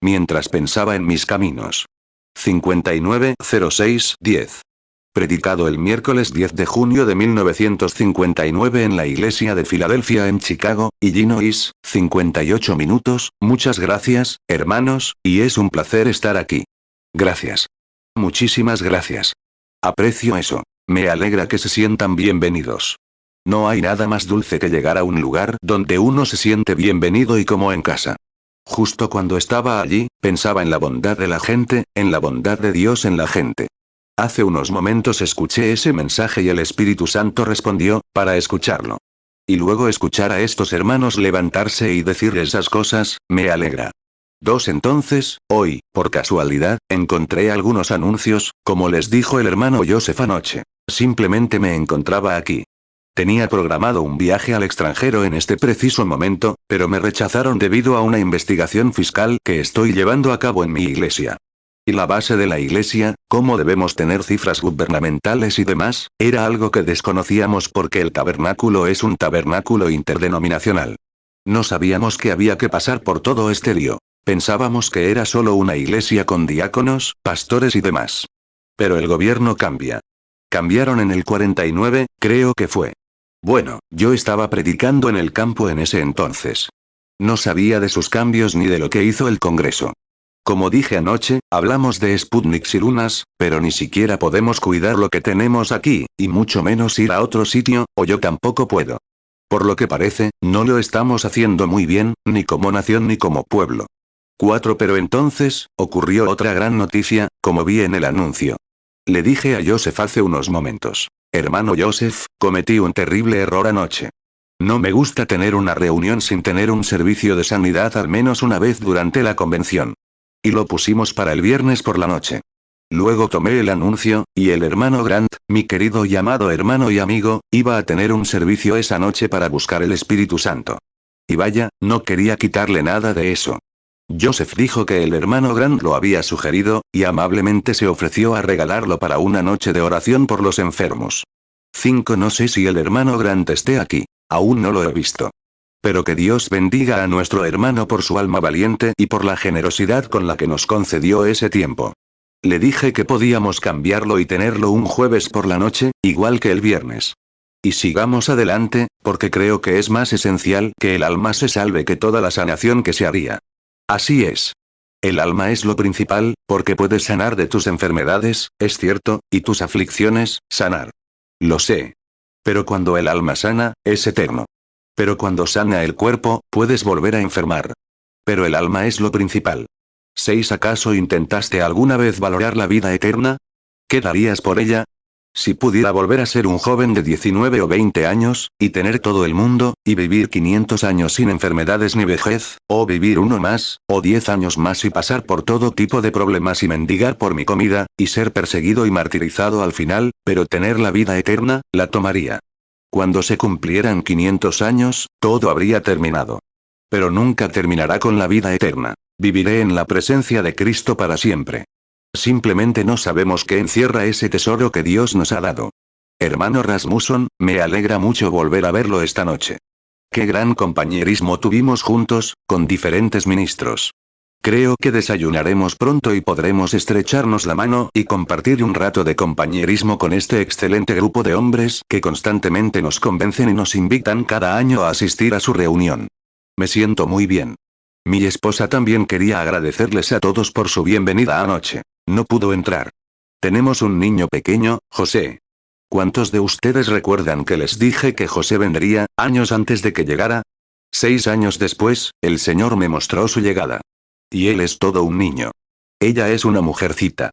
mientras pensaba en mis caminos. 590610. Predicado el miércoles 10 de junio de 1959 en la iglesia de Filadelfia en Chicago, Illinois, 58 minutos, muchas gracias, hermanos, y es un placer estar aquí. Gracias. Muchísimas gracias. Aprecio eso. Me alegra que se sientan bienvenidos. No hay nada más dulce que llegar a un lugar donde uno se siente bienvenido y como en casa. Justo cuando estaba allí, pensaba en la bondad de la gente, en la bondad de Dios en la gente. Hace unos momentos escuché ese mensaje y el Espíritu Santo respondió, para escucharlo. Y luego escuchar a estos hermanos levantarse y decir esas cosas, me alegra. Entonces, hoy, por casualidad, encontré algunos anuncios, como les dijo el hermano Joseph anoche. Simplemente me encontraba aquí. Tenía programado un viaje al extranjero en este preciso momento, pero me rechazaron debido a una investigación fiscal que estoy llevando a cabo en mi iglesia. Y la base de la iglesia, cómo debemos tener cifras gubernamentales y demás, era algo que desconocíamos porque el tabernáculo es un tabernáculo interdenominacional. No sabíamos que había que pasar por todo este lío. Pensábamos que era solo una iglesia con diáconos, pastores y demás. Pero el gobierno cambia. Cambiaron en el 49, creo que fue. Bueno, yo estaba predicando en el campo en ese entonces. No sabía de sus cambios ni de lo que hizo el Congreso. Como dije anoche, hablamos de Sputniks y lunas, pero ni siquiera podemos cuidar lo que tenemos aquí, y mucho menos ir a otro sitio, o yo tampoco puedo. Por lo que parece, no lo estamos haciendo muy bien, ni como nación ni como pueblo. Pero entonces, ocurrió otra gran noticia, como vi en el anuncio. Le dije a Joseph hace unos momentos. Hermano Joseph, cometí un terrible error anoche. No me gusta tener una reunión sin tener un servicio de sanidad al menos una vez durante la convención. Y lo pusimos para el viernes por la noche. Luego tomé el anuncio, y el hermano Grant, mi querido y amado hermano y amigo, iba a tener un servicio esa noche para buscar el Espíritu Santo. Y vaya, no quería quitarle nada de eso. Joseph dijo que el hermano Grant lo había sugerido, y amablemente se ofreció a regalarlo para una noche de oración por los enfermos. No sé si el hermano Grant esté aquí. Aún no lo he visto. Pero que Dios bendiga a nuestro hermano por su alma valiente y por la generosidad con la que nos concedió ese tiempo. Le dije que podíamos cambiarlo y tenerlo un jueves por la noche, igual que el viernes. Y sigamos adelante, porque creo que es más esencial que el alma se salve que toda la sanación que se haría. Así es. El alma es lo principal, porque puedes sanar de tus enfermedades, es cierto, y tus aflicciones, sanar. Lo sé. Pero cuando el alma sana, es eterno. Pero cuando sana el cuerpo, puedes volver a enfermar. Pero el alma es lo principal. ¿Acaso intentaste alguna vez valorar la vida eterna? ¿Qué darías por ella? Si pudiera volver a ser un joven de 19 o 20 años, y tener todo el mundo, y vivir 500 años sin enfermedades ni vejez, o vivir uno más, o 10 años más y pasar por todo tipo de problemas y mendigar por mi comida, y ser perseguido y martirizado al final, pero tener la vida eterna, la tomaría. Cuando se cumplieran 500 años, todo habría terminado. Pero nunca terminará con la vida eterna. Viviré en la presencia de Cristo para siempre. Simplemente no sabemos qué encierra ese tesoro que Dios nos ha dado. Hermano Rasmussen, me alegra mucho volver a verlo esta noche. Qué gran compañerismo tuvimos juntos, con diferentes ministros. Creo que desayunaremos pronto y podremos estrecharnos la mano y compartir un rato de compañerismo con este excelente grupo de hombres que constantemente nos convencen y nos invitan cada año a asistir a su reunión. Me siento muy bien. Mi esposa también quería agradecerles a todos por su bienvenida anoche. No pudo entrar. Tenemos un niño pequeño, José. ¿Cuántos de ustedes recuerdan que les dije que José vendría, años antes de que llegara? 6 años después, el Señor me mostró su llegada. Y él es todo un niño. Ella es una mujercita.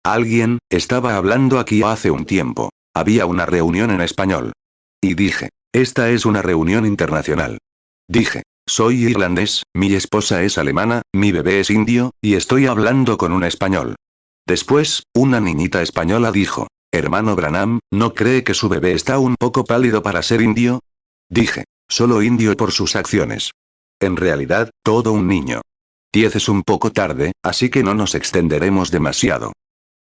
Alguien estaba hablando aquí hace un tiempo. Había una reunión en español. Y dije, esta es una reunión internacional. Dije, soy irlandés, mi esposa es alemana, mi bebé es indio, y estoy hablando con un español. Después, una niñita española dijo, hermano Branham, ¿no cree que su bebé está un poco pálido para ser indio? Dije, solo indio por sus acciones. En realidad, todo un niño. 10 es un poco tarde, así que no nos extenderemos demasiado.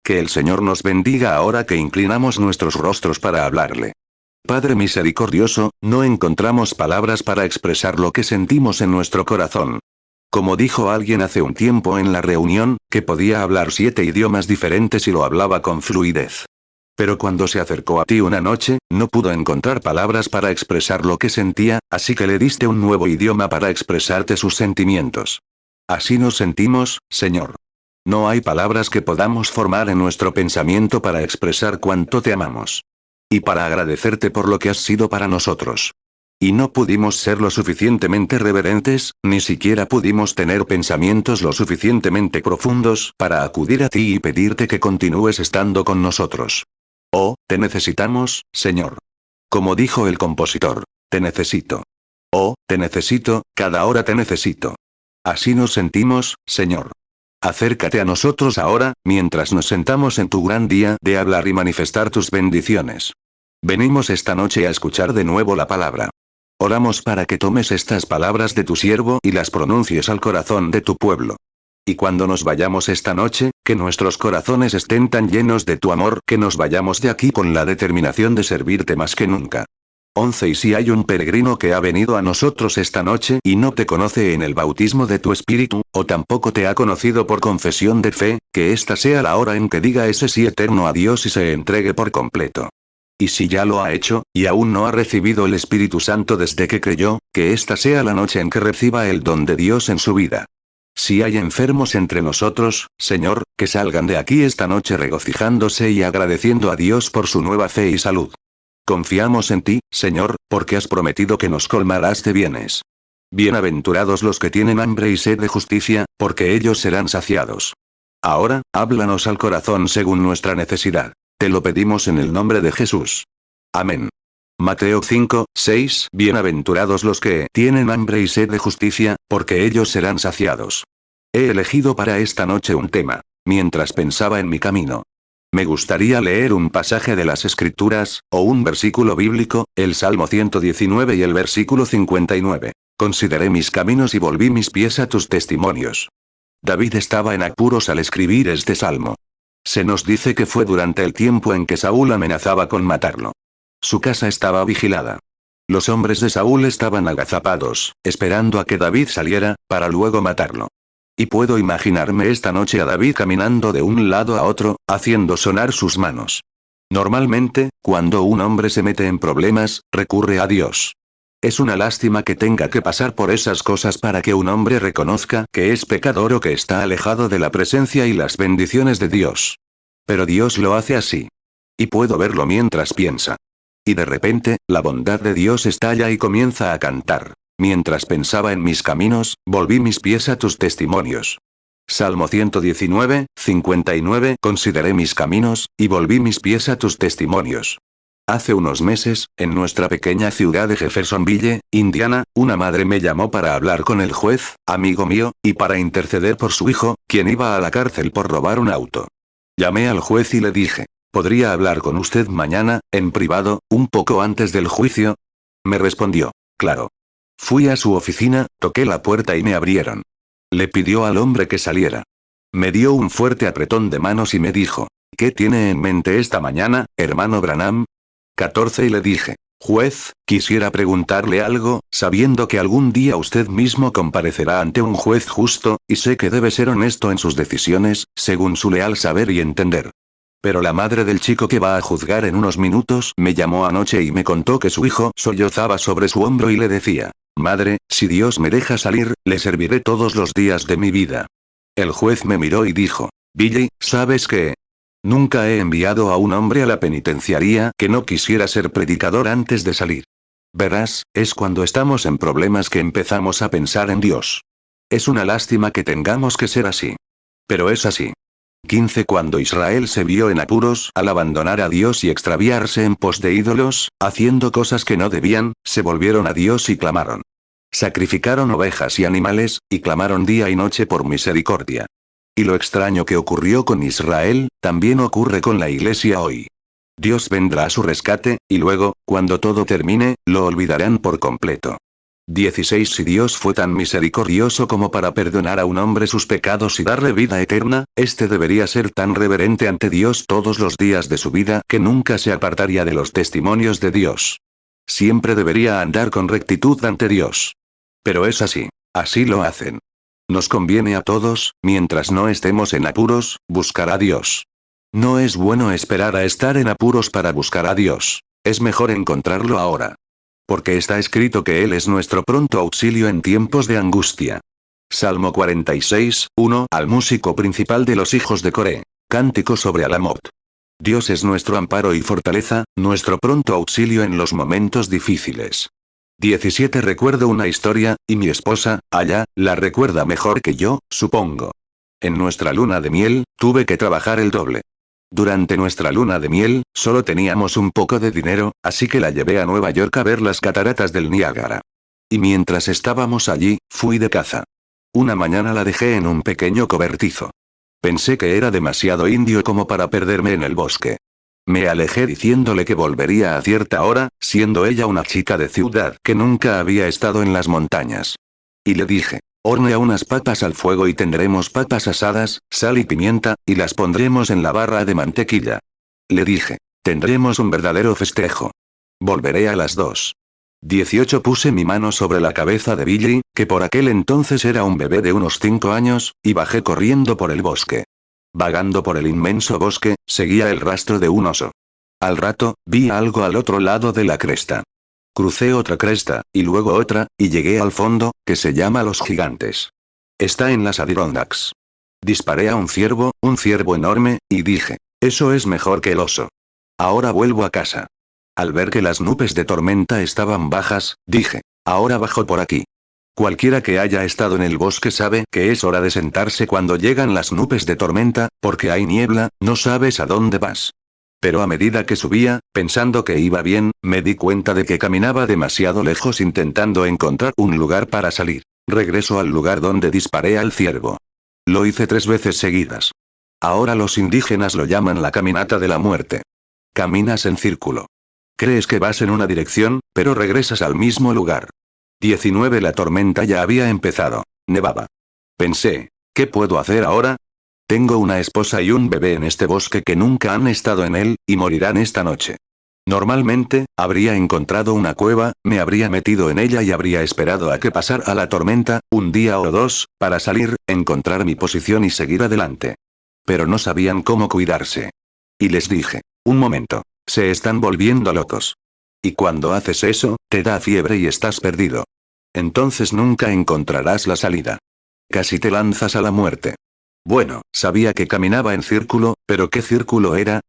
Que el Señor nos bendiga ahora que inclinamos nuestros rostros para hablarle. Padre misericordioso, no encontramos palabras para expresar lo que sentimos en nuestro corazón. Como dijo alguien hace un tiempo en la reunión, que podía hablar 7 idiomas diferentes y lo hablaba con fluidez. Pero cuando se acercó a ti una noche, no pudo encontrar palabras para expresar lo que sentía, así que le diste un nuevo idioma para expresarte sus sentimientos. Así nos sentimos, Señor. No hay palabras que podamos formar en nuestro pensamiento para expresar cuánto te amamos. Y para agradecerte por lo que has sido para nosotros. Y no pudimos ser lo suficientemente reverentes, ni siquiera pudimos tener pensamientos lo suficientemente profundos para acudir a ti y pedirte que continúes estando con nosotros. Oh, te necesitamos, Señor. Como dijo el compositor, te necesito. Oh, te necesito, cada hora te necesito. Así nos sentimos, Señor. Acércate a nosotros ahora, mientras nos sentamos en tu gran día de hablar y manifestar tus bendiciones. Venimos esta noche a escuchar de nuevo la palabra. Oramos para que tomes estas palabras de tu siervo y las pronuncies al corazón de tu pueblo. Y cuando nos vayamos esta noche, que nuestros corazones estén tan llenos de tu amor que nos vayamos de aquí con la determinación de servirte más que nunca. 11. Y si hay un peregrino que ha venido a nosotros esta noche y no te conoce en el bautismo de tu espíritu, o tampoco te ha conocido por confesión de fe, que esta sea la hora en que diga ese sí eterno a Dios y se entregue por completo. Y si ya lo ha hecho, y aún no ha recibido el Espíritu Santo desde que creyó, que esta sea la noche en que reciba el don de Dios en su vida. Si hay enfermos entre nosotros, Señor, que salgan de aquí esta noche regocijándose y agradeciendo a Dios por su nueva fe y salud. Confiamos en ti, Señor, porque has prometido que nos colmarás de bienes. Bienaventurados los que tienen hambre y sed de justicia, porque ellos serán saciados. Ahora, háblanos al corazón según nuestra necesidad. Te lo pedimos en el nombre de Jesús. Amén. Mateo 5, 6. Bienaventurados los que tienen hambre y sed de justicia, porque ellos serán saciados. He elegido para esta noche un tema. Mientras pensaba en mi camino. Me gustaría leer un pasaje de las Escrituras, o un versículo bíblico, el Salmo 119 y el versículo 59. Consideré mis caminos y volví mis pies a tus testimonios. David estaba en apuros al escribir este salmo. Se nos dice que fue durante el tiempo en que Saúl amenazaba con matarlo. Su casa estaba vigilada. Los hombres de Saúl estaban agazapados, esperando a que David saliera, para luego matarlo. Y puedo imaginarme esta noche a David caminando de un lado a otro, haciendo sonar sus manos. Normalmente, cuando un hombre se mete en problemas, recurre a Dios. Es una lástima que tenga que pasar por esas cosas para que un hombre reconozca que es pecador o que está alejado de la presencia y las bendiciones de Dios. Pero Dios lo hace así. Y puedo verlo mientras piensa. Y de repente, la bondad de Dios estalla y comienza a cantar. Mientras pensaba en mis caminos, volví mis pies a tus testimonios. Salmo 119, 59. Consideré mis caminos, y volví mis pies a tus testimonios. Hace unos meses, en nuestra pequeña ciudad de Jeffersonville, Indiana, una madre me llamó para hablar con el juez, amigo mío, y para interceder por su hijo, quien iba a la cárcel por robar un auto. Llamé al juez y le dije, ¿podría hablar con usted mañana, en privado, un poco antes del juicio? Me respondió, claro. Fui a su oficina, toqué la puerta y me abrieron. Le pidió al hombre que saliera. Me dio un fuerte apretón de manos y me dijo, ¿qué tiene en mente esta mañana, hermano Branham? 14. Y le dije, juez, quisiera preguntarle algo, sabiendo que algún día usted mismo comparecerá ante un juez justo, y sé que debe ser honesto en sus decisiones, según su leal saber y entender. Pero la madre del chico que va a juzgar en unos minutos me llamó anoche y me contó que su hijo sollozaba sobre su hombro y le decía, madre, si Dios me deja salir, le serviré todos los días de mi vida. El juez me miró y dijo, Billy, ¿sabes qué? Nunca he enviado a un hombre a la penitenciaría que no quisiera ser predicador antes de salir. Verás, es cuando estamos en problemas que empezamos a pensar en Dios. Es una lástima que tengamos que ser así. Pero es así. 15. Cuando Israel se vio en apuros al abandonar a Dios y extraviarse en pos de ídolos, haciendo cosas que no debían, se volvieron a Dios y clamaron. Sacrificaron ovejas y animales, y clamaron día y noche por misericordia. Y lo extraño que ocurrió con Israel, también ocurre con la iglesia hoy. Dios vendrá a su rescate, y luego, cuando todo termine, lo olvidarán por completo. 16. Si Dios fue tan misericordioso como para perdonar a un hombre sus pecados y darle vida eterna, este debería ser tan reverente ante Dios todos los días de su vida que nunca se apartaría de los testimonios de Dios. Siempre debería andar con rectitud ante Dios. Pero es así. Así lo hacen. Nos conviene a todos, mientras no estemos en apuros, buscar a Dios. No es bueno esperar a estar en apuros para buscar a Dios. Es mejor encontrarlo ahora. Porque está escrito que Él es nuestro pronto auxilio en tiempos de angustia. Salmo 46, 1. Al músico principal de los hijos de Coré. Cántico sobre Alamot. Dios es nuestro amparo y fortaleza, nuestro pronto auxilio en los momentos difíciles. 17. Recuerdo una historia, y mi esposa, allá, la recuerda mejor que yo, supongo. En nuestra luna de miel, tuve que trabajar el doble. Durante nuestra luna de miel, solo teníamos un poco de dinero, así que la llevé a Nueva York a ver las cataratas del Niágara. Y mientras estábamos allí, fui de caza. Una mañana la dejé en un pequeño cobertizo. Pensé que era demasiado indio como para perderme en el bosque. Me alejé diciéndole que volvería a cierta hora, siendo ella una chica de ciudad que nunca había estado en las montañas. Y le dije, hornea unas papas al fuego y tendremos papas asadas, sal y pimienta, y las pondremos en la barra de mantequilla. Le dije, tendremos un verdadero festejo. Volveré a las 2. 18. Puse mi mano sobre la cabeza de Billy, que por aquel entonces era un bebé de unos 5 años, y bajé corriendo por el bosque. Vagando por el inmenso bosque, seguía el rastro de un oso. Al rato, vi algo al otro lado de la cresta. Crucé otra cresta, y luego otra, y llegué al fondo, que se llama Los Gigantes. Está en las Adirondacks. Disparé a un ciervo enorme, y dije, eso es mejor que el oso. Ahora vuelvo a casa. Al ver que las nubes de tormenta estaban bajas, dije, ahora bajo por aquí. Cualquiera que haya estado en el bosque sabe que es hora de sentarse cuando llegan las nubes de tormenta, porque hay niebla, no sabes a dónde vas. Pero a medida que subía, pensando que iba bien, me di cuenta de que caminaba demasiado lejos intentando encontrar un lugar para salir. Regreso al lugar donde disparé al ciervo. Lo hice 3 veces seguidas. Ahora los indígenas lo llaman la caminata de la muerte. Caminas en círculo. Crees que vas en una dirección, pero regresas al mismo lugar. 19. La tormenta ya había empezado. Nevaba. Pensé, ¿qué puedo hacer ahora? Tengo una esposa y un bebé en este bosque que nunca han estado en él, y morirán esta noche. Normalmente, habría encontrado una cueva, me habría metido en ella y habría esperado a que pasara la tormenta, un día o 2, para salir, encontrar mi posición y seguir adelante. Pero no sabían cómo cuidarse. Y les dije, un momento, se están volviendo locos. Y cuando haces eso, te da fiebre y estás perdido. Entonces nunca encontrarás la salida. Casi te lanzas a la muerte. Bueno, sabía que caminaba en círculo, pero ¿qué círculo era?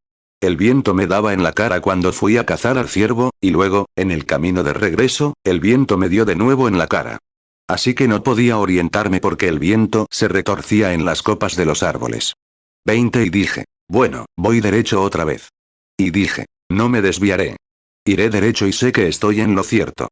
El viento me daba en la cara cuando fui a cazar al ciervo, y luego, en el camino de regreso, el viento me dio de nuevo en la cara. Así que no podía orientarme porque el viento se retorcía en las copas de los árboles. 20. Y dije, bueno, voy derecho otra vez. Y dije, no me desviaré. Iré derecho y sé que estoy en lo cierto.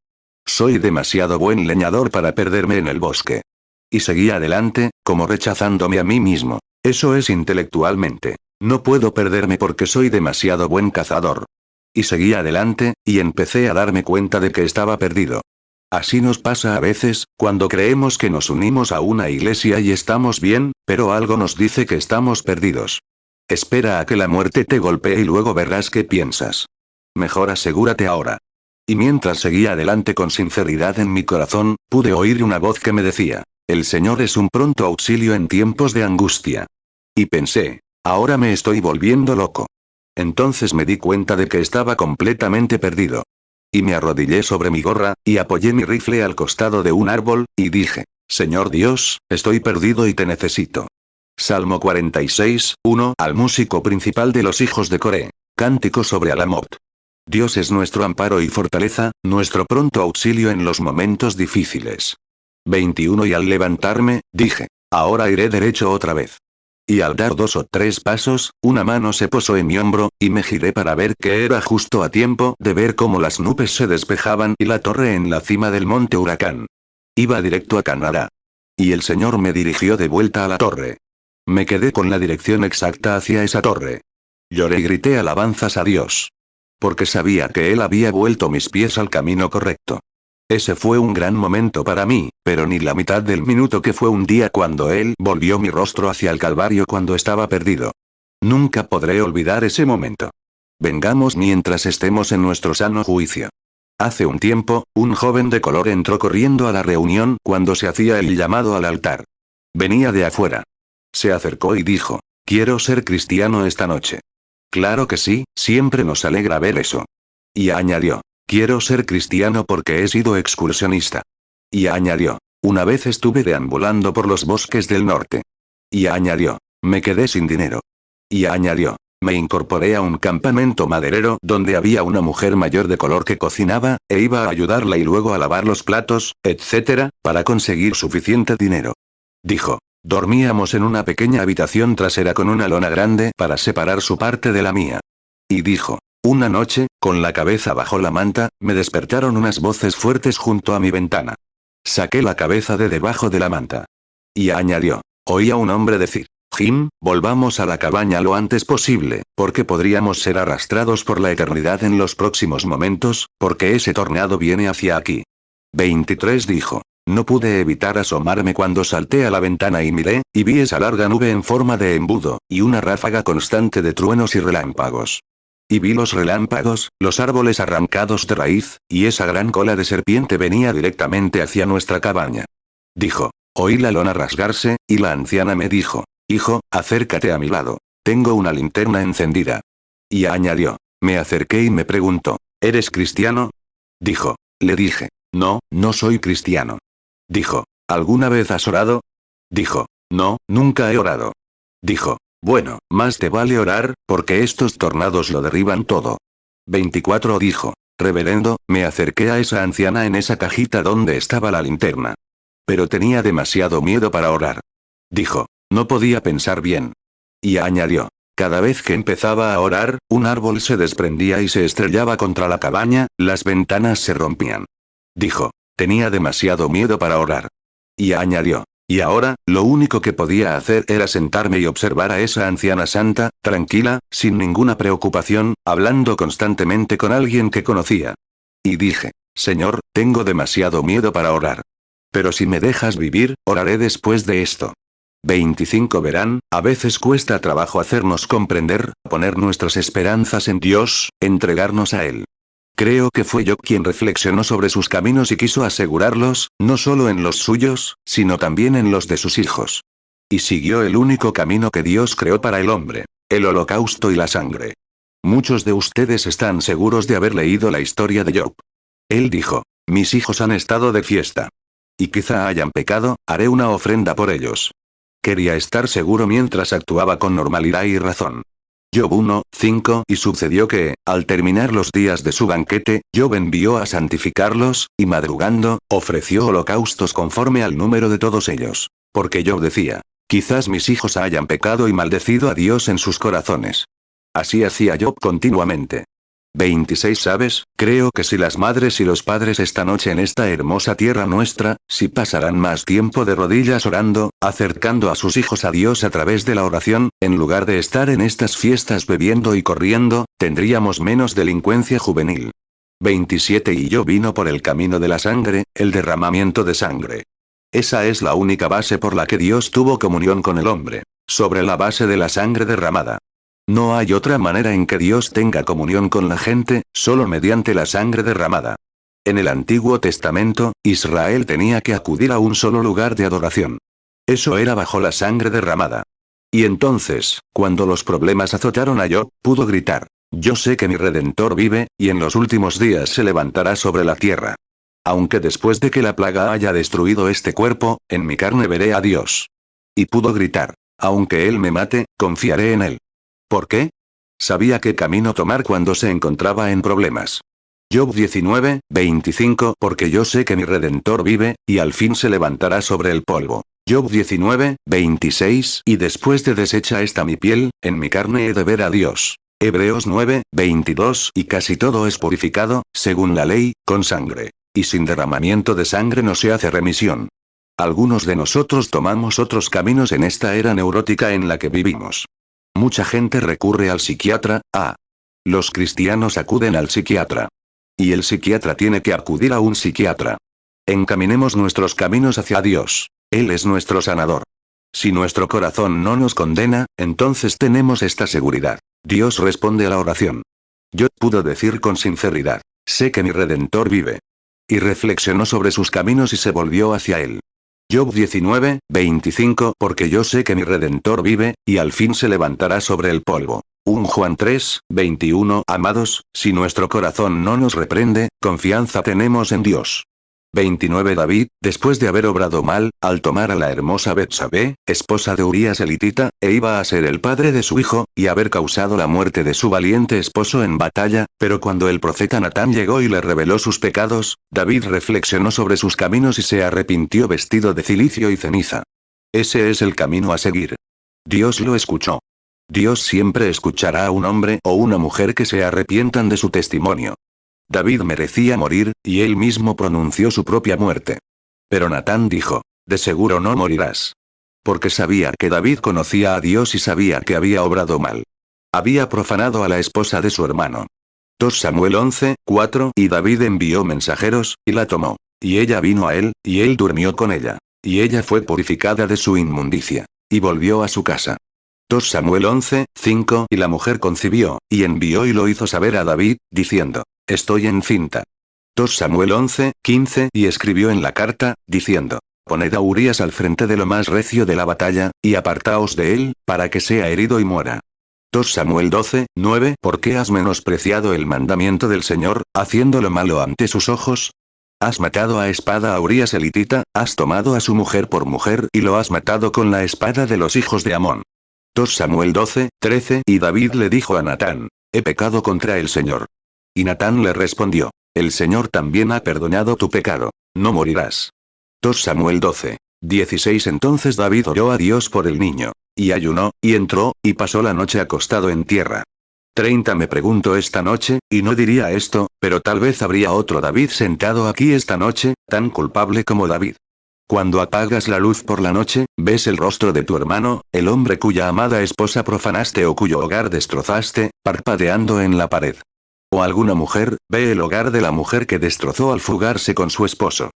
Soy demasiado buen leñador para perderme en el bosque. Y seguí adelante, como rechazándome a mí mismo. Eso es intelectualmente. No puedo perderme porque soy demasiado buen cazador. Y seguí adelante, y empecé a darme cuenta de que estaba perdido. Así nos pasa a veces, cuando creemos que nos unimos a una iglesia y estamos bien, pero algo nos dice que estamos perdidos. Espera a que la muerte te golpee y luego verás qué piensas. Mejor asegúrate ahora. Y mientras seguía adelante con sinceridad en mi corazón, pude oír una voz que me decía, el Señor es un pronto auxilio en tiempos de angustia. Y pensé, ahora me estoy volviendo loco. Entonces me di cuenta de que estaba completamente perdido. Y me arrodillé sobre mi gorra, y apoyé mi rifle al costado de un árbol, y dije, Señor Dios, estoy perdido y te necesito. Salmo 46, 1. Al músico principal de los hijos de Coré. Cántico sobre Alamot. Dios es nuestro amparo y fortaleza, nuestro pronto auxilio en los momentos difíciles. 21. Y al levantarme, dije, ahora iré derecho otra vez. Y al dar 2 o 3 pasos, una mano se posó en mi hombro, y me giré para ver que era justo a tiempo de ver cómo las nubes se despejaban y la torre en la cima del monte Huracán. Iba directo a Canadá. Y el Señor me dirigió de vuelta a la torre. Me quedé con la dirección exacta hacia esa torre. Lloré y grité alabanzas a Dios. Porque sabía que Él había vuelto mis pies al camino correcto. Ese fue un gran momento para mí, pero ni la mitad del minuto que fue un día cuando Él volvió mi rostro hacia el Calvario cuando estaba perdido. Nunca podré olvidar ese momento. Vengamos mientras estemos en nuestro sano juicio. Hace un tiempo, un joven de color entró corriendo a la reunión cuando se hacía el llamado al altar. Venía de afuera. Se acercó y dijo, quiero ser cristiano esta noche. Claro que sí, siempre nos alegra ver eso. Y añadió, quiero ser cristiano porque he sido excursionista. Y añadió, una vez estuve deambulando por los bosques del norte. Y añadió, me quedé sin dinero. Y añadió, me incorporé a un campamento maderero donde había una mujer mayor de color que cocinaba, e iba a ayudarla y luego a lavar los platos, etc., para conseguir suficiente dinero. Dijo, dormíamos en una pequeña habitación trasera con una lona grande para separar su parte de la mía. Y dijo, una noche, con la cabeza bajo la manta, me despertaron unas voces fuertes junto a mi ventana. Saqué la cabeza de debajo de la manta. Y añadió, oí a un hombre decir, Jim, volvamos a la cabaña lo antes posible, porque podríamos ser arrastrados por la eternidad en los próximos momentos, porque ese tornado viene hacia aquí. 23 dijo. No pude evitar asomarme cuando salté a la ventana y miré, y vi esa larga nube en forma de embudo, y una ráfaga constante de truenos y relámpagos. Y vi los relámpagos, los árboles arrancados de raíz, y esa gran cola de serpiente venía directamente hacia nuestra cabaña. Dijo. Oí la lona rasgarse, y la anciana me dijo, hijo, acércate a mi lado. Tengo una linterna encendida. Y añadió. Me acerqué y me preguntó, ¿eres cristiano? Dijo. Le dije. No, no soy cristiano. Dijo, ¿alguna vez has orado? Dijo, no, nunca he orado. Dijo, bueno, más te vale orar, porque estos tornados lo derriban todo. 24 dijo, reverendo, me acerqué a esa anciana en esa cajita donde estaba la linterna. Pero tenía demasiado miedo para orar. Dijo, no podía pensar bien. Y añadió, cada vez que empezaba a orar, un árbol se desprendía y se estrellaba contra la cabaña, las ventanas se rompían. Dijo, tenía demasiado miedo para orar. Y añadió, y ahora, lo único que podía hacer era sentarme y observar a esa anciana santa, tranquila, sin ninguna preocupación, hablando constantemente con alguien que conocía. Y dije, Señor, tengo demasiado miedo para orar. Pero si me dejas vivir, oraré después de esto. 25 Verán, a veces cuesta trabajo hacernos comprender, poner nuestras esperanzas en Dios, entregarnos a Él. Creo que fue Job quien reflexionó sobre sus caminos y quiso asegurarlos, no solo en los suyos, sino también en los de sus hijos. Y siguió el único camino que Dios creó para el hombre, el holocausto y la sangre. Muchos de ustedes están seguros de haber leído la historia de Job. Él dijo, mis hijos han estado de fiesta. Y quizá hayan pecado, haré una ofrenda por ellos. Quería estar seguro mientras actuaba con normalidad y razón. Job 1:5 Y sucedió que, al terminar los días de su banquete, Job envió a santificarlos, y madrugando, ofreció holocaustos conforme al número de todos ellos. Porque Job decía, quizás mis hijos hayan pecado y maldecido a Dios en sus corazones. Así hacía Job continuamente. 26 ¿Sabes? Creo que si las madres y los padres esta noche en esta hermosa tierra nuestra, si pasarán más tiempo de rodillas orando, acercando a sus hijos a Dios a través de la oración, en lugar de estar en estas fiestas bebiendo y corriendo, tendríamos menos delincuencia juvenil. 27 Y yo vino por el camino de la sangre, el derramamiento de sangre. Esa es la única base por la que Dios tuvo comunión con el hombre. Sobre la base de la sangre derramada. No hay otra manera en que Dios tenga comunión con la gente, solo mediante la sangre derramada. En el Antiguo Testamento, Israel tenía que acudir a un solo lugar de adoración. Eso era bajo la sangre derramada. Y entonces, cuando los problemas azotaron a Job, pudo gritar, yo sé que mi Redentor vive, y en los últimos días se levantará sobre la tierra. Aunque después de que la plaga haya destruido este cuerpo, en mi carne veré a Dios. Y pudo gritar, aunque Él me mate, confiaré en Él. ¿Por qué? Sabía qué camino tomar cuando se encontraba en problemas. Job 19:25 Porque yo sé que mi Redentor vive, y al fin se levantará sobre el polvo. Job 19:26 Y después de deshecha está mi piel, en mi carne he de ver a Dios. Hebreos 9:22 Y casi todo es purificado, según la ley, con sangre. Y sin derramamiento de sangre no se hace remisión. Algunos de nosotros tomamos otros caminos en esta era neurótica en la que vivimos. Mucha gente recurre al psiquiatra, Los cristianos acuden al psiquiatra. Y el psiquiatra tiene que acudir a un psiquiatra. Encaminemos nuestros caminos hacia Dios. Él es nuestro sanador. Si nuestro corazón no nos condena, entonces tenemos esta seguridad. Dios responde a la oración. Yo pudo decir con sinceridad, sé que mi Redentor vive. Y reflexionó sobre sus caminos y se volvió hacia él. Job 19, 25. Porque yo sé que mi Redentor vive, y al fin se levantará sobre el polvo. 1 Juan 3, 21. Amados, si nuestro corazón no nos reprende, confianza tenemos en Dios. 29. David, después de haber obrado mal, al tomar a la hermosa Betsabé, esposa de Urías elitita, e iba a ser el padre de su hijo, y haber causado la muerte de su valiente esposo en batalla, pero cuando el profeta Natán llegó y le reveló sus pecados, David reflexionó sobre sus caminos y se arrepintió vestido de cilicio y ceniza. Ese es el camino a seguir. Dios lo escuchó. Dios siempre escuchará a un hombre o una mujer que se arrepientan de su testimonio. David merecía morir, y él mismo pronunció su propia muerte. Pero Natán dijo, de seguro no morirás. Porque sabía que David conocía a Dios y sabía que había obrado mal. Había profanado a la esposa de su hermano. 2 Samuel 11, 4. Y David envió mensajeros, y la tomó. Y ella vino a él, y él durmió con ella. Y ella fue purificada de su inmundicia. Y volvió a su casa. 2 Samuel 11, 5. Y la mujer concibió, y envió y lo hizo saber a David, diciendo, estoy encinta. 2 Samuel 11, 15. Y escribió en la carta, diciendo, poned a Urías al frente de lo más recio de la batalla, y apartaos de él, para que sea herido y muera. 2 Samuel 12, 9. ¿Por qué has menospreciado el mandamiento del Señor, haciendo lo malo ante sus ojos? Has matado a espada a Urías elitita, has tomado a su mujer por mujer y lo has matado con la espada de los hijos de Amón. 2 Samuel 12, 13. Y David le dijo a Natán, he pecado contra el Señor. Y Natán le respondió, el Señor también ha perdonado tu pecado, no morirás. 2 Samuel 12, 16. Entonces David oró a Dios por el niño, y ayunó, y entró, y pasó la noche acostado en tierra. 30. Me pregunto esta noche, y no diría esto, pero tal vez habría otro David sentado aquí esta noche, tan culpable como David. Cuando apagas la luz por la noche, ves el rostro de tu hermano, el hombre cuya amada esposa profanaste o cuyo hogar destrozaste, parpadeando en la pared. O alguna mujer, ve el hogar de la mujer que destrozó al fugarse con su esposo.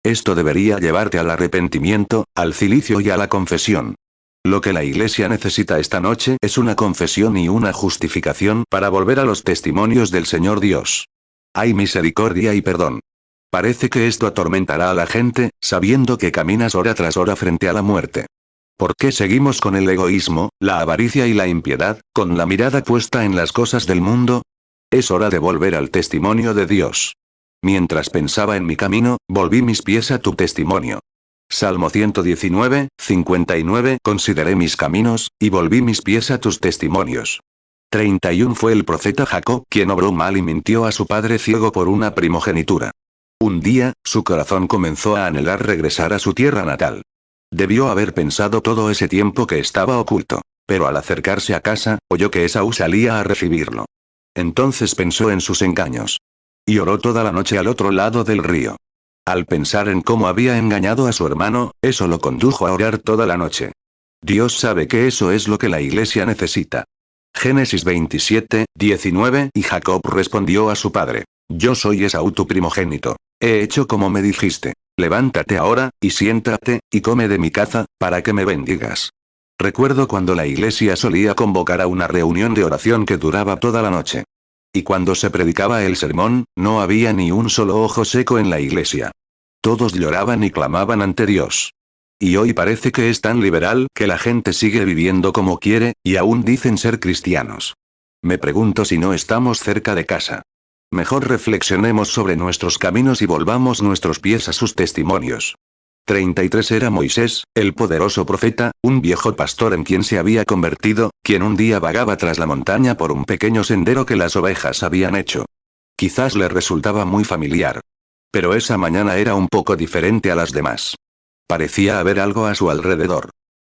Esto debería llevarte al arrepentimiento, al cilicio y a la confesión. Lo que la Iglesia necesita esta noche es una confesión y una justificación para volver a los testimonios del Señor Dios. Hay misericordia y perdón. Parece que esto atormentará a la gente, sabiendo que caminas hora tras hora frente a la muerte. ¿Por qué seguimos con el egoísmo, la avaricia y la impiedad, con la mirada puesta en las cosas del mundo? Es hora de volver al testimonio de Dios. Mientras pensaba en mi camino, volví mis pies a tu testimonio. Salmo 119, 59. Consideré mis caminos, y volví mis pies a tus testimonios. 31. Fue el profeta Jacob quien obró mal y mintió a su padre ciego por una primogenitura. Un día, su corazón comenzó a anhelar regresar a su tierra natal. Debió haber pensado todo ese tiempo que estaba oculto. Pero al acercarse a casa, oyó que Esaú salía a recibirlo. Entonces pensó en sus engaños. Y oró toda la noche al otro lado del río. Al pensar en cómo había engañado a su hermano, eso lo condujo a orar toda la noche. Dios sabe que eso es lo que la Iglesia necesita. Génesis 27, 19. Y Jacob respondió a su padre, yo soy Esaú tu primogénito. He hecho como me dijiste. Levántate ahora, y siéntate, y come de mi caza, para que me bendigas. Recuerdo cuando la Iglesia solía convocar a una reunión de oración que duraba toda la noche. Y cuando se predicaba el sermón, no había ni un solo ojo seco en la iglesia. Todos lloraban y clamaban ante Dios. Y hoy parece que es tan liberal que la gente sigue viviendo como quiere, y aún dicen ser cristianos. Me pregunto si no estamos cerca de casa. Mejor reflexionemos sobre nuestros caminos y volvamos nuestros pies a sus testimonios. 33. Era Moisés, el poderoso profeta, un viejo pastor en quien se había convertido, quien un día vagaba tras la montaña por un pequeño sendero que las ovejas habían hecho. Quizás le resultaba muy familiar. Pero esa mañana era un poco diferente a las demás. Parecía haber algo a su alrededor.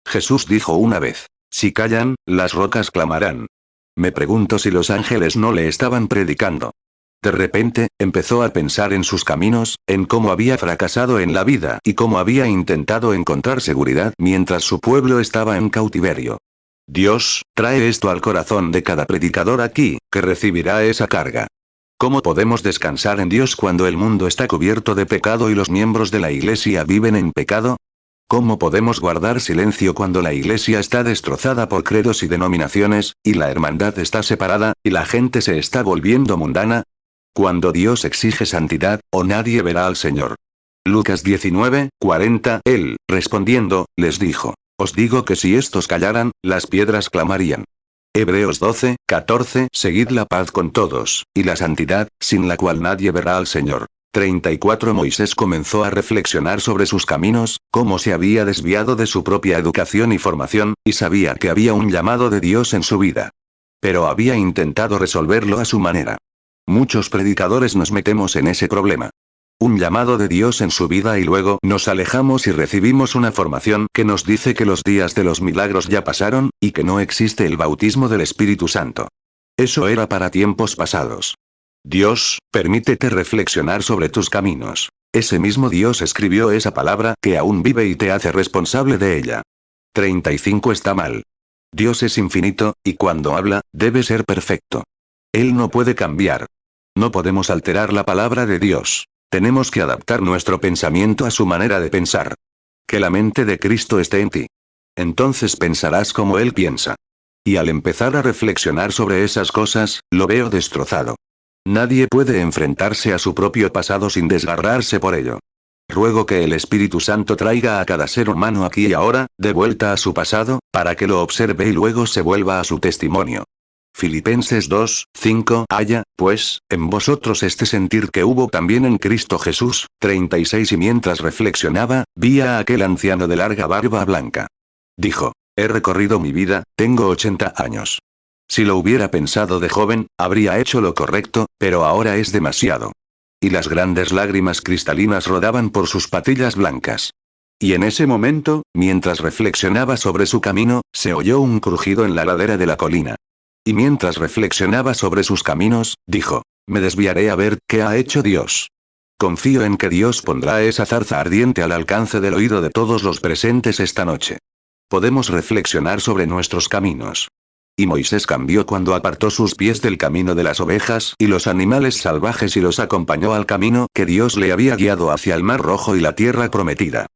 Jesús dijo una vez, si callan, las rocas clamarán. Me pregunto si los ángeles no le estaban predicando. De repente, empezó a pensar en sus caminos, en cómo había fracasado en la vida y cómo había intentado encontrar seguridad mientras su pueblo estaba en cautiverio. Dios, trae esto al corazón de cada predicador aquí, que recibirá esa carga. ¿Cómo podemos descansar en Dios cuando el mundo está cubierto de pecado y los miembros de la Iglesia viven en pecado? ¿Cómo podemos guardar silencio cuando la Iglesia está destrozada por credos y denominaciones, y la hermandad está separada, y la gente se está volviendo mundana? Cuando Dios exige santidad, o nadie verá al Señor. Lucas 19:40. Él, respondiendo, les dijo: os digo que si estos callaran, las piedras clamarían. Hebreos 12:14. Seguid la paz con todos, y la santidad, sin la cual nadie verá al Señor. 34. Moisés comenzó a reflexionar sobre sus caminos, cómo se había desviado de su propia educación y formación, y sabía que había un llamado de Dios en su vida. Pero había intentado resolverlo a su manera. Muchos predicadores nos metemos en ese problema. Un llamado de Dios en su vida y luego nos alejamos y recibimos una formación que nos dice que los días de los milagros ya pasaron, y que no existe el bautismo del Espíritu Santo. Eso era para tiempos pasados. Dios, permítete reflexionar sobre tus caminos. Ese mismo Dios escribió esa palabra que aún vive y te hace responsable de ella. 35 está mal. Dios es infinito, y cuando habla, debe ser perfecto. Él no puede cambiar. No podemos alterar la palabra de Dios. Tenemos que adaptar nuestro pensamiento a su manera de pensar. Que la mente de Cristo esté en ti. Entonces pensarás como Él piensa. Y al empezar a reflexionar sobre esas cosas, lo veo destrozado. Nadie puede enfrentarse a su propio pasado sin desgarrarse por ello. Ruego que el Espíritu Santo traiga a cada ser humano aquí y ahora, de vuelta a su pasado, para que lo observe y luego se vuelva a su testimonio. Filipenses 2:5. Haya, pues, en vosotros este sentir que hubo también en Cristo Jesús. 36. Y mientras reflexionaba, vi a aquel anciano de larga barba blanca. Dijo: he recorrido mi vida, tengo 80 años. Si lo hubiera pensado de joven, habría hecho lo correcto, pero ahora es demasiado. Y las grandes lágrimas cristalinas rodaban por sus patillas blancas. Y en ese momento, mientras reflexionaba sobre su camino, se oyó un crujido en la ladera de la colina. Y mientras reflexionaba sobre sus caminos, dijo: me desviaré a ver qué ha hecho Dios. Confío en que Dios pondrá esa zarza ardiente al alcance del oído de todos los presentes esta noche. Podemos reflexionar sobre nuestros caminos. Y Moisés cambió cuando apartó sus pies del camino de las ovejas y los animales salvajes y los acompañó al camino que Dios le había guiado hacia el Mar Rojo y la tierra prometida.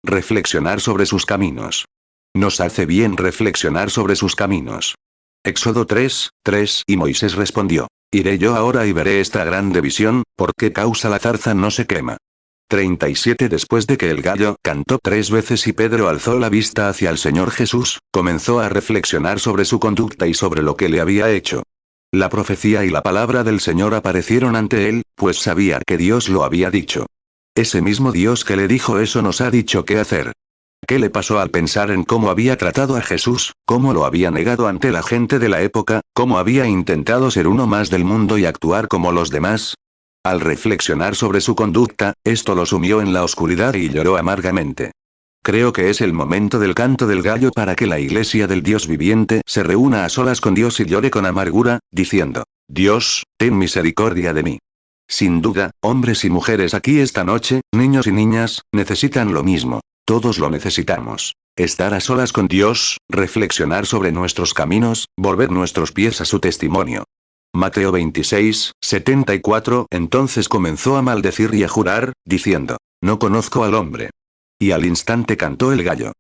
Reflexionar sobre sus caminos. Nos hace bien reflexionar sobre sus caminos. Éxodo 3:3. Y Moisés respondió: iré yo ahora y veré esta grande visión, ¿por qué causa la zarza no se quema? 37. Después de que el gallo cantó 3 veces y Pedro alzó la vista hacia el Señor Jesús, comenzó a reflexionar sobre su conducta y sobre lo que le había hecho. La profecía y la palabra del Señor aparecieron ante él, pues sabía que Dios lo había dicho. Ese mismo Dios que le dijo eso nos ha dicho qué hacer. ¿Qué le pasó al pensar en cómo había tratado a Jesús, cómo lo había negado ante la gente de la época, cómo había intentado ser uno más del mundo y actuar como los demás? Al reflexionar sobre su conducta, esto lo sumió en la oscuridad y lloró amargamente. Creo que es el momento del canto del gallo para que la iglesia del Dios viviente se reúna a solas con Dios y llore con amargura, diciendo: Dios, ten misericordia de mí. Sin duda, hombres y mujeres aquí esta noche, niños y niñas, necesitan lo mismo. Todos lo necesitamos. Estar a solas con Dios, reflexionar sobre nuestros caminos, volver nuestros pies a su testimonio. Mateo 26:74. Entonces comenzó a maldecir y a jurar, diciendo: no conozco al hombre. Y al instante cantó el gallo.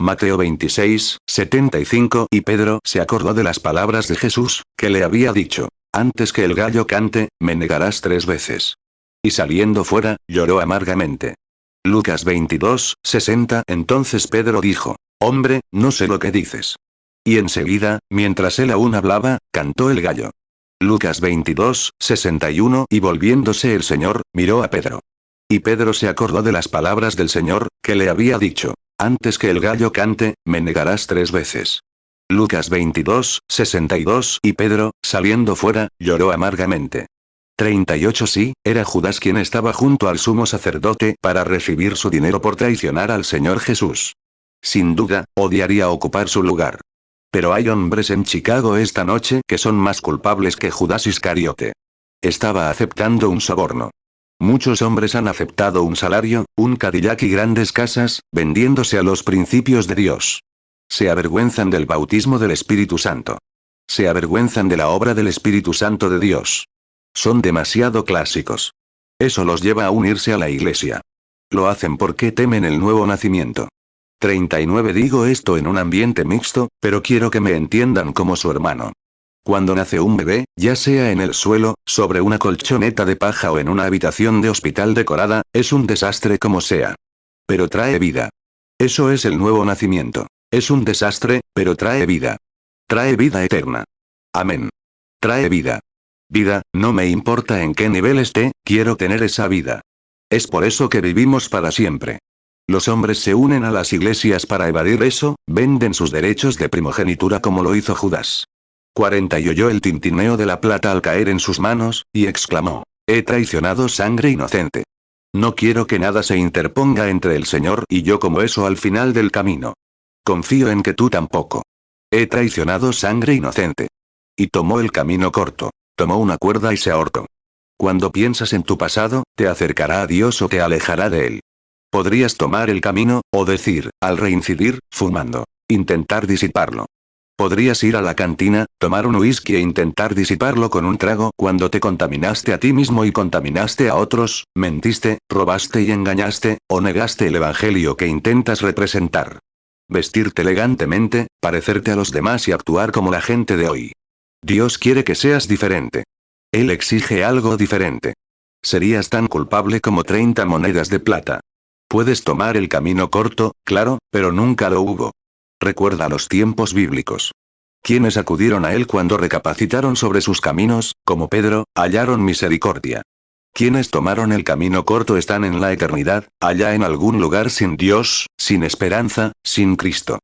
Mateo 26:75. Y Pedro se acordó de las palabras de Jesús, que le había dicho: antes que el gallo cante, me negarás 3 veces. Y saliendo fuera, lloró amargamente. Lucas 22:60. Entonces Pedro dijo: hombre, no sé lo que dices. Y enseguida, mientras él aún hablaba, cantó el gallo. Lucas 22:61. Y volviéndose el Señor, miró a Pedro. Y Pedro se acordó de las palabras del Señor, que le había dicho: antes que el gallo cante, me negarás 3 veces. Lucas 22:62. Y Pedro, saliendo fuera, lloró amargamente. 38. Sí, era Judas quien estaba junto al sumo sacerdote para recibir su dinero por traicionar al Señor Jesús. Sin duda, odiaría ocupar su lugar. Pero hay hombres en Chicago esta noche que son más culpables que Judas Iscariote. Estaba aceptando un soborno. Muchos hombres han aceptado un salario, un Cadillac y grandes casas, vendiéndose a los principios de Dios. Se avergüenzan del bautismo del Espíritu Santo. Se avergüenzan de la obra del Espíritu Santo de Dios. Son demasiado clásicos. Eso los lleva a unirse a la iglesia. Lo hacen porque temen el nuevo nacimiento. 39. Digo esto en un ambiente mixto, pero quiero que me entiendan como su hermano. Cuando nace un bebé, ya sea en el suelo, sobre una colchoneta de paja o en una habitación de hospital decorada, es un desastre como sea. Pero trae vida. Eso es el nuevo nacimiento. Es un desastre, pero trae vida. Trae vida eterna. Amén. Trae vida. Vida, no me importa en qué nivel esté, quiero tener esa vida. Es por eso que vivimos para siempre. Los hombres se unen a las iglesias para evadir eso, venden sus derechos de primogenitura como lo hizo Judas. 40 y oyó el tintineo de la plata al caer en sus manos, y exclamó: he traicionado sangre inocente. No quiero que nada se interponga entre el Señor y yo como eso al final del camino. Confío en que tú tampoco. He traicionado sangre inocente. Y tomó el camino corto. Tomó una cuerda y se ahorcó. Cuando piensas en tu pasado, te acercará a Dios o te alejará de él. Podrías tomar el camino, o decir, al reincidir, fumando. Intentar disiparlo. Podrías ir a la cantina, tomar un whisky e intentar disiparlo con un trago cuando te contaminaste a ti mismo y contaminaste a otros, mentiste, robaste y engañaste, o negaste el evangelio que intentas representar. Vestirte elegantemente, parecerte a los demás y actuar como la gente de hoy. Dios quiere que seas diferente. Él exige algo diferente. Serías tan culpable como 30 monedas de plata. Puedes tomar el camino corto, claro, pero nunca lo hubo. Recuerda los tiempos bíblicos. Quienes acudieron a él cuando recapacitaron sobre sus caminos, como Pedro, hallaron misericordia. Quienes tomaron el camino corto están en la eternidad, allá en algún lugar sin Dios, sin esperanza, sin Cristo.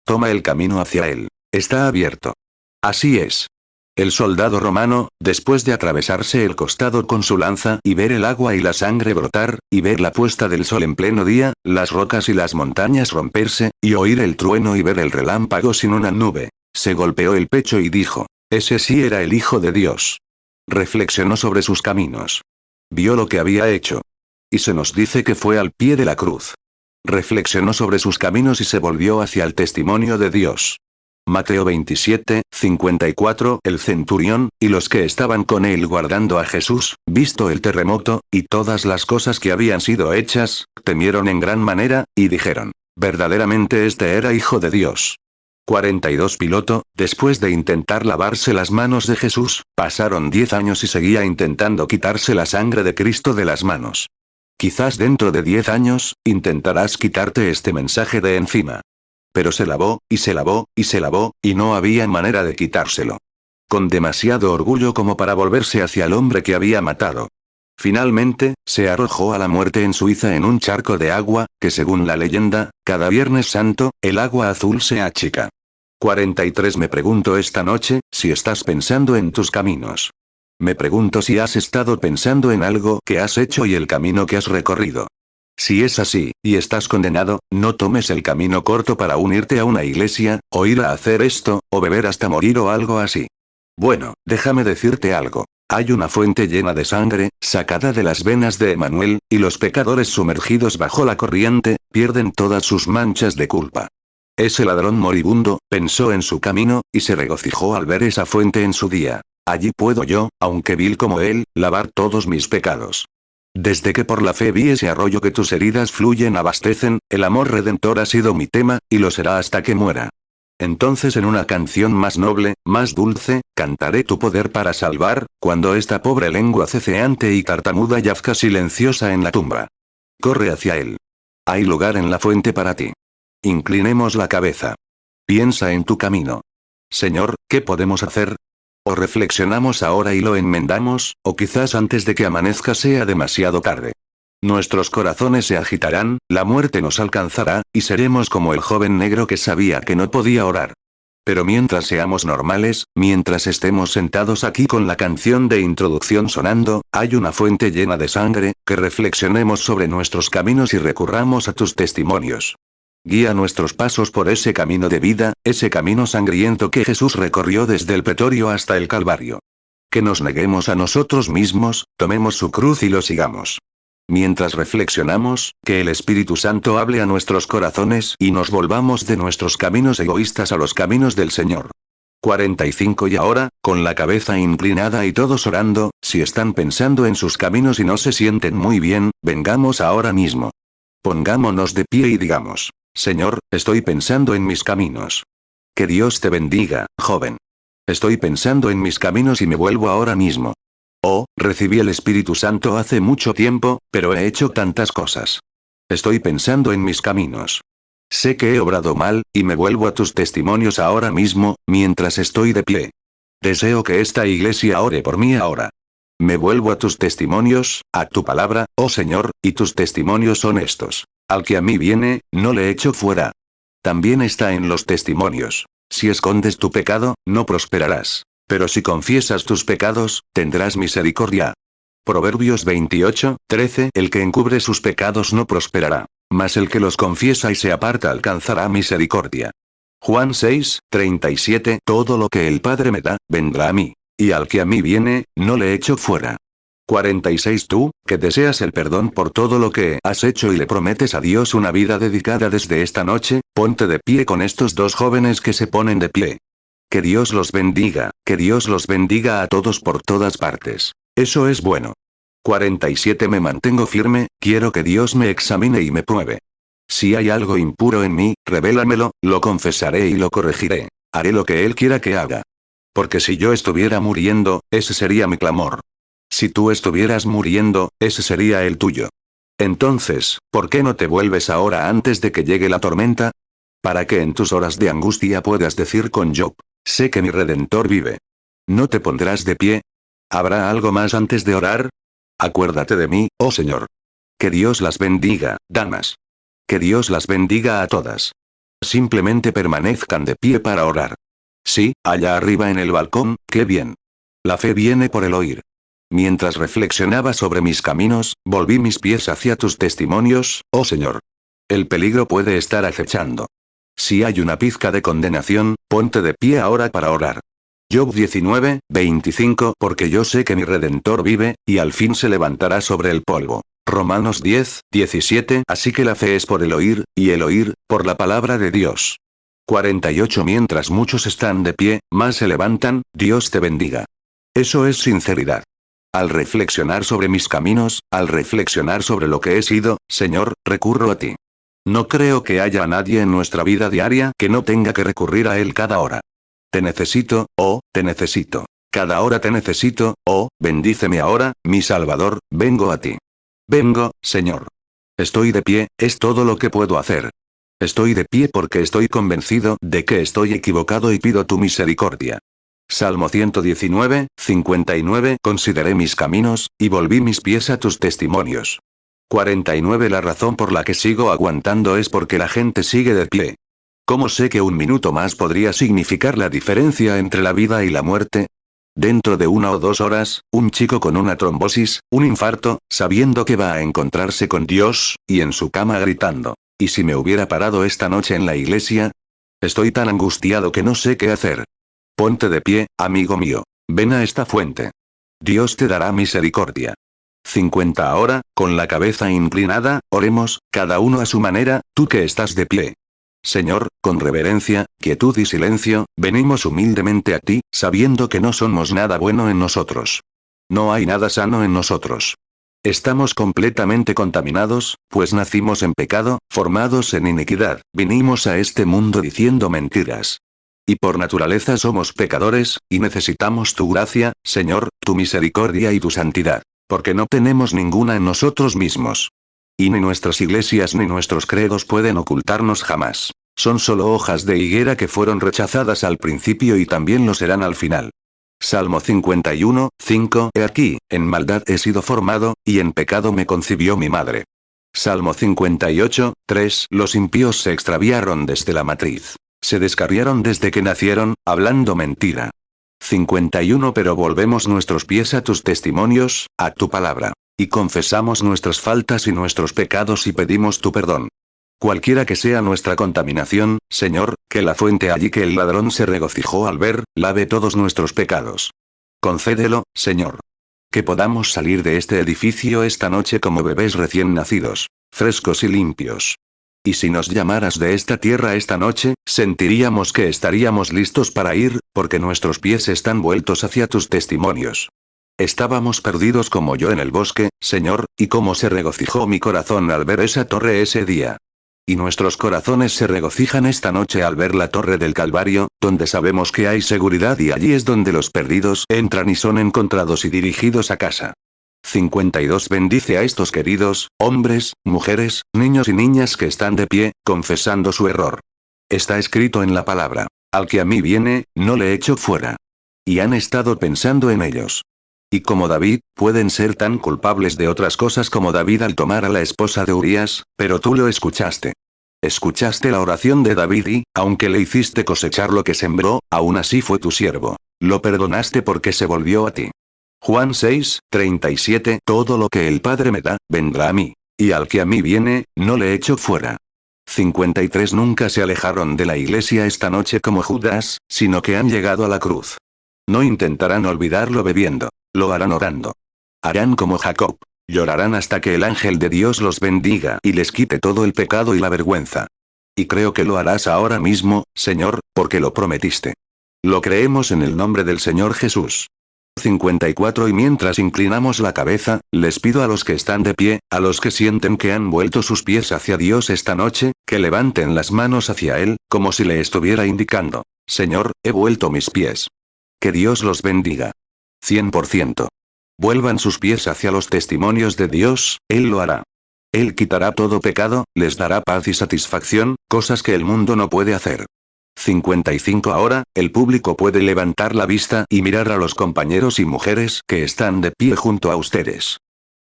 Toma el camino hacia él. Está abierto. Así es. El soldado romano, después de atravesarse el costado con su lanza y ver el agua y la sangre brotar, y ver la puesta del sol en pleno día, las rocas y las montañas romperse, y oír el trueno y ver el relámpago sin una nube, se golpeó el pecho y dijo: ese sí era el Hijo de Dios. Reflexionó sobre sus caminos. Vio lo que había hecho. Y se nos dice que fue al pie de la cruz. Reflexionó sobre sus caminos y se volvió hacia el testimonio de Dios. Mateo 27, 54. El centurión, y los que estaban con él guardando a Jesús, visto el terremoto, y todas las cosas que habían sido hechas, temieron en gran manera, y dijeron: verdaderamente este era Hijo de Dios. 42. Piloto, después de intentar lavarse las manos de Jesús, pasaron 10 años y seguía intentando quitarse la sangre de Cristo de las manos. Quizás dentro de 10 años, intentarás quitarte este mensaje de encima. Pero se lavó, y se lavó, y se lavó, y no había manera de quitárselo. Con demasiado orgullo como para volverse hacia el hombre que había matado. Finalmente, se arrojó a la muerte en Suiza en un charco de agua, que según la leyenda, cada Viernes Santo, el agua azul se achica. 43. Me pregunto esta noche, si estás pensando en tus caminos. Me pregunto si has estado pensando en algo que has hecho y el camino que has recorrido. Si es así, y estás condenado, no tomes el camino corto para unirte a una iglesia, o ir a hacer esto, o beber hasta morir o algo así. Bueno, déjame decirte algo. Hay una fuente llena de sangre, sacada de las venas de Emanuel, y los pecadores sumergidos bajo la corriente, pierden todas sus manchas de culpa. Ese ladrón moribundo, pensó en su camino, y se regocijó al ver esa fuente en su día. Allí puedo yo, aunque vil como él, lavar todos mis pecados. Desde que por la fe vi ese arroyo que tus heridas fluyen abastecen, el amor redentor ha sido mi tema, y lo será hasta que muera. Entonces en una canción más noble, más dulce, cantaré tu poder para salvar, cuando esta pobre lengua ceceante y tartamuda yazca silenciosa en la tumba. Corre hacia él. Hay lugar en la fuente para ti. Inclinemos la cabeza. Piensa en tu camino. Señor, ¿qué podemos hacer? O reflexionamos ahora y lo enmendamos, o quizás antes de que amanezca sea demasiado tarde. Nuestros corazones se agitarán, la muerte nos alcanzará, y seremos como el joven negro que sabía que no podía orar. Pero mientras seamos normales, mientras estemos sentados aquí con la canción de introducción sonando, hay una fuente llena de sangre, que reflexionemos sobre nuestros caminos y recurramos a tus testimonios. Guía nuestros pasos por ese camino de vida, ese camino sangriento que Jesús recorrió desde el pretorio hasta el Calvario. Que nos neguemos a nosotros mismos, tomemos su cruz y lo sigamos. Mientras reflexionamos, que el Espíritu Santo hable a nuestros corazones y nos volvamos de nuestros caminos egoístas a los caminos del Señor. 45. Y ahora, con la cabeza inclinada y todos orando, si están pensando en sus caminos y no se sienten muy bien, vengamos ahora mismo. Pongámonos de pie y digamos: Señor, estoy pensando en mis caminos. Que Dios te bendiga, joven. Estoy pensando en mis caminos y me vuelvo ahora mismo. Oh, recibí el Espíritu Santo hace mucho tiempo, pero he hecho tantas cosas. Estoy pensando en mis caminos. Sé que he obrado mal, y me vuelvo a tus testimonios ahora mismo, mientras estoy de pie. Deseo que esta iglesia ore por mí ahora. Me vuelvo a tus testimonios, a tu palabra, oh Señor, y tus testimonios son estos. Al que a mí viene, no le echo fuera. También está en los testimonios. Si escondes tu pecado, no prosperarás. Pero si confiesas tus pecados, tendrás misericordia. Proverbios 28:13. El que encubre sus pecados no prosperará. Mas el que los confiesa y se aparta alcanzará misericordia. Juan 6:37. Todo lo que el Padre me da, vendrá a mí. Y al que a mí viene, no le echo fuera. 46. Tú, que deseas el perdón por todo lo que has hecho y le prometes a Dios una vida dedicada desde esta noche, ponte de pie con estos dos jóvenes que se ponen de pie. Que Dios los bendiga, que Dios los bendiga a todos por todas partes. Eso es bueno. 47. Me mantengo firme, quiero que Dios me examine y me pruebe. Si hay algo impuro en mí, revélamelo, lo confesaré y lo corregiré. Haré lo que Él quiera que haga. Porque si yo estuviera muriendo, ese sería mi clamor. Si tú estuvieras muriendo, ese sería el tuyo. Entonces, ¿por qué no te vuelves ahora antes de que llegue la tormenta? Para que en tus horas de angustia puedas decir con Job, sé que mi Redentor vive. ¿No te pondrás de pie? ¿Habrá algo más antes de orar? Acuérdate de mí, oh Señor. Que Dios las bendiga, damas. Que Dios las bendiga a todas. Simplemente permanezcan de pie para orar. Sí, allá arriba en el balcón, qué bien. La fe viene por el oír. Mientras reflexionaba sobre mis caminos, volví mis pies hacia tus testimonios, oh Señor. El peligro puede estar acechando. Si hay una pizca de condenación, ponte de pie ahora para orar. Job 19:25. Porque yo sé que mi Redentor vive, y al fin se levantará sobre el polvo. Romanos 10:17. Así que la fe es por el oír, y el oír, por la palabra de Dios. 48. Mientras muchos están de pie, más se levantan, Dios te bendiga. Eso es sinceridad. Al reflexionar sobre mis caminos, al reflexionar sobre lo que he sido, Señor, recurro a ti. No creo que haya nadie en nuestra vida diaria que no tenga que recurrir a Él cada hora. Te necesito, oh, te necesito. Cada hora te necesito, oh, bendíceme ahora, mi Salvador, vengo a ti. Vengo, Señor. Estoy de pie, es todo lo que puedo hacer. Estoy de pie porque estoy convencido de que estoy equivocado y pido tu misericordia. Salmo 119:59. Consideré mis caminos, y volví mis pies a tus testimonios. 49. La razón por la que sigo aguantando es porque la gente sigue de pie. ¿Cómo sé que un minuto más podría significar la diferencia entre la vida y la muerte? Dentro de 1 o 2 horas, un chico con una trombosis, un infarto, sabiendo que va a encontrarse con Dios, y en su cama gritando. ¿Y si me hubiera parado esta noche en la iglesia? Estoy tan angustiado que no sé qué hacer. Ponte de pie, amigo mío. Ven a esta fuente. Dios te dará misericordia. 50. Ahora, con la cabeza inclinada, oremos, cada uno a su manera, tú que estás de pie. Señor, con reverencia, quietud y silencio, venimos humildemente a ti, sabiendo que no somos nada bueno en nosotros. No hay nada sano en nosotros. Estamos completamente contaminados, pues nacimos en pecado, formados en iniquidad, vinimos a este mundo diciendo mentiras. Y por naturaleza somos pecadores, y necesitamos tu gracia, Señor, tu misericordia y tu santidad. Porque no tenemos ninguna en nosotros mismos. Y ni nuestras iglesias ni nuestros credos pueden ocultarnos jamás. Son solo hojas de higuera que fueron rechazadas al principio y también lo serán al final. Salmo 51:5. He aquí, en maldad he sido formado, y en pecado me concibió mi madre. Salmo 58:3. Los impíos se extraviaron desde la matriz. Se descarriaron desde que nacieron, hablando mentira. 51. Pero volvemos nuestros pies a tus testimonios, a tu palabra. Y confesamos nuestras faltas y nuestros pecados y pedimos tu perdón. Cualquiera que sea nuestra contaminación, Señor, que la fuente allí que el ladrón se regocijó al ver, lave todos nuestros pecados. Concédelo, Señor. Que podamos salir de este edificio esta noche como bebés recién nacidos, frescos y limpios. Y si nos llamaras de esta tierra esta noche, sentiríamos que estaríamos listos para ir, porque nuestros pies están vueltos hacia tus testimonios. Estábamos perdidos como yo en el bosque, Señor, y cómo se regocijó mi corazón al ver esa torre ese día. Y nuestros corazones se regocijan esta noche al ver la torre del Calvario, donde sabemos que hay seguridad y allí es donde los perdidos entran y son encontrados y dirigidos a casa. 52 Bendice a estos queridos, hombres, mujeres, niños y niñas que están de pie, confesando su error. Está escrito en la palabra. Al que a mí viene, no le echo fuera. Y han estado pensando en ellos. Y como David, pueden ser tan culpables de otras cosas como David al tomar a la esposa de Urías, pero tú lo escuchaste. Escuchaste la oración de David y, aunque le hiciste cosechar lo que sembró, aún así fue tu siervo. Lo perdonaste porque se volvió a ti. Juan 6, 37 Todo lo que el Padre me da, vendrá a mí. Y al que a mí viene, no le echo fuera. 53 Nunca se alejaron de la iglesia esta noche como Judas, sino que han llegado a la cruz. No intentarán olvidarlo bebiendo. Lo harán orando. Harán como Jacob. Llorarán hasta que el ángel de Dios los bendiga y les quite todo el pecado y la vergüenza. Y creo que lo harás ahora mismo, Señor, porque lo prometiste. Lo creemos en el nombre del Señor Jesús. 54 Y mientras inclinamos la cabeza, les pido a los que están de pie, a los que sienten que han vuelto sus pies hacia Dios esta noche, que levanten las manos hacia Él, como si le estuviera indicando: Señor, he vuelto mis pies. Que Dios los bendiga. 100%. Vuelvan sus pies hacia los testimonios de Dios, Él lo hará. Él quitará todo pecado, les dará paz y satisfacción, cosas que el mundo no puede hacer. 55 Ahora, el público puede levantar la vista y mirar a los compañeros y mujeres que están de pie junto a ustedes.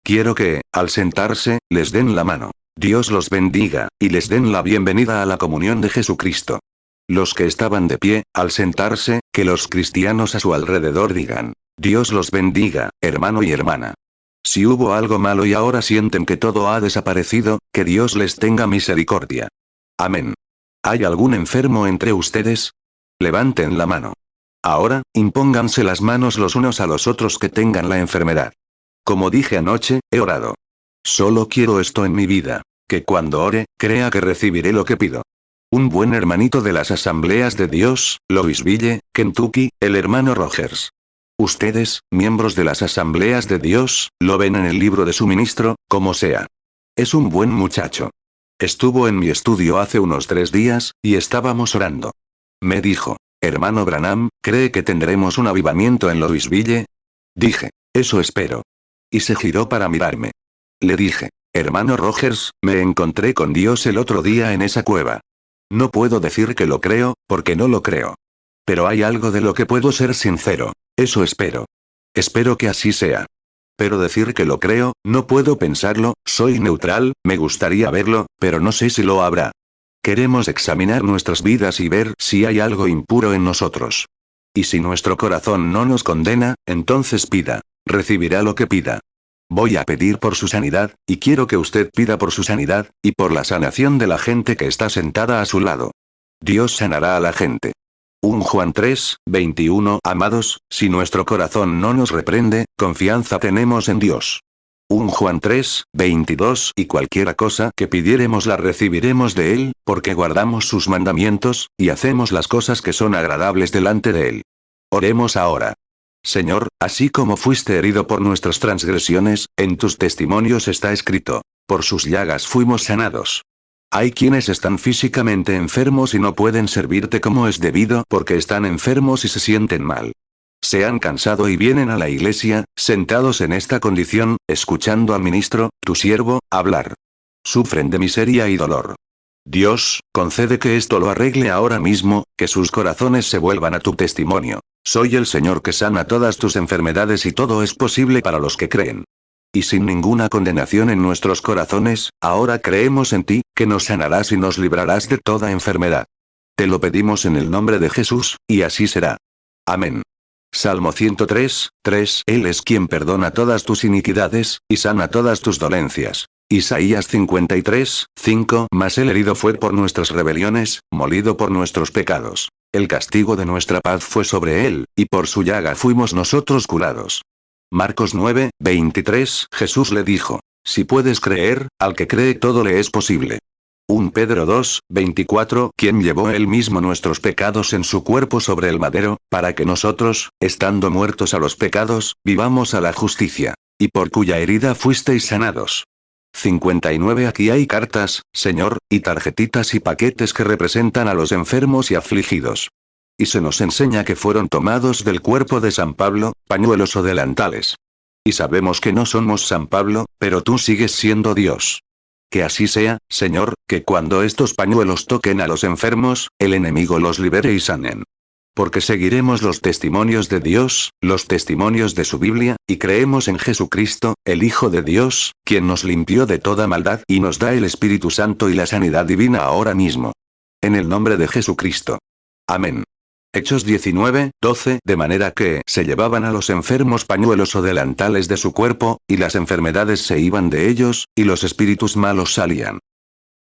Quiero que, al sentarse, les den la mano. Dios los bendiga, y les den la bienvenida a la comunión de Jesucristo. Los que estaban de pie, al sentarse, que los cristianos a su alrededor digan: Dios los bendiga, hermano y hermana. Si hubo algo malo y ahora sienten que todo ha desaparecido, que Dios les tenga misericordia. Amén. ¿Hay algún enfermo entre ustedes? Levanten la mano. Ahora, impónganse las manos los unos a los otros que tengan la enfermedad. Como dije anoche, he orado. Solo quiero esto en mi vida: que cuando ore, crea que recibiré lo que pido. Un buen hermanito de las Asambleas de Dios, Louisville, Kentucky, el hermano Rogers. Ustedes, miembros de las Asambleas de Dios, lo ven en el libro de su ministro, como sea. Es un buen muchacho. Estuvo en mi estudio hace unos 3 días, y estábamos orando. Me dijo: hermano Branham, ¿cree que tendremos un avivamiento en Louisville? Dije: eso espero. Y se giró para mirarme. Le dije: hermano Rogers, me encontré con Dios el otro día en esa cueva. No puedo decir que lo creo, porque no lo creo. Pero hay algo de lo que puedo ser sincero. Eso espero. Espero que así sea. Pero decir que lo creo, no puedo pensarlo, soy neutral, me gustaría verlo, pero no sé si lo habrá. Queremos examinar nuestras vidas y ver si hay algo impuro en nosotros. Y si nuestro corazón no nos condena, entonces pida. Recibirá lo que pida. Voy a pedir por su sanidad, y quiero que usted pida por su sanidad, y por la sanación de la gente que está sentada a su lado. Dios sanará a la gente. 1 Juan 3, 21 Amados, si nuestro corazón no nos reprende, confianza tenemos en Dios. 1 Juan 3, 22 Y cualquiera cosa que pidiéremos la recibiremos de Él, porque guardamos sus mandamientos, y hacemos las cosas que son agradables delante de Él. Oremos ahora. Señor, así como fuiste herido por nuestras transgresiones, en tus testimonios está escrito: por sus llagas fuimos sanados. Hay quienes están físicamente enfermos y no pueden servirte como es debido porque están enfermos y se sienten mal. Se han cansado y vienen a la iglesia, sentados en esta condición, escuchando al ministro, tu siervo, hablar. Sufren de miseria y dolor. Dios, concede que esto lo arregle ahora mismo, que sus corazones se vuelvan a tu testimonio. Soy el Señor que sana todas tus enfermedades y todo es posible para los que creen. Y sin ninguna condenación en nuestros corazones, ahora creemos en ti, que nos sanarás y nos librarás de toda enfermedad. Te lo pedimos en el nombre de Jesús, y así será. Amén. Salmo 103, 3 Él es quien perdona todas tus iniquidades, y sana todas tus dolencias. Isaías 53, 5 Mas el herido fue por nuestras rebeliones, molido por nuestros pecados. El castigo de nuestra paz fue sobre él, y por su llaga fuimos nosotros curados. Marcos 9, 23 Jesús le dijo: si puedes creer, al que cree todo le es posible. 1 Pedro 2, 24 Quien llevó él mismo nuestros pecados en su cuerpo sobre el madero, para que nosotros, estando muertos a los pecados, vivamos a la justicia. Y por cuya herida fuisteis sanados. 59 Aquí hay cartas, Señor, y tarjetitas y paquetes que representan a los enfermos y afligidos. Y se nos enseña que fueron tomados del cuerpo de San Pablo, pañuelos o delantales. Y sabemos que no somos San Pablo, pero tú sigues siendo Dios. Que así sea, Señor, que cuando estos pañuelos toquen a los enfermos, el enemigo los libere y sanen. Porque seguiremos los testimonios de Dios, los testimonios de su Biblia, y creemos en Jesucristo, el Hijo de Dios, quien nos limpió de toda maldad y nos da el Espíritu Santo y la sanidad divina ahora mismo. En el nombre de Jesucristo. Amén. Hechos 19:12 De manera que se llevaban a los enfermos pañuelos o delantales de su cuerpo, y las enfermedades se iban de ellos, y los espíritus malos salían.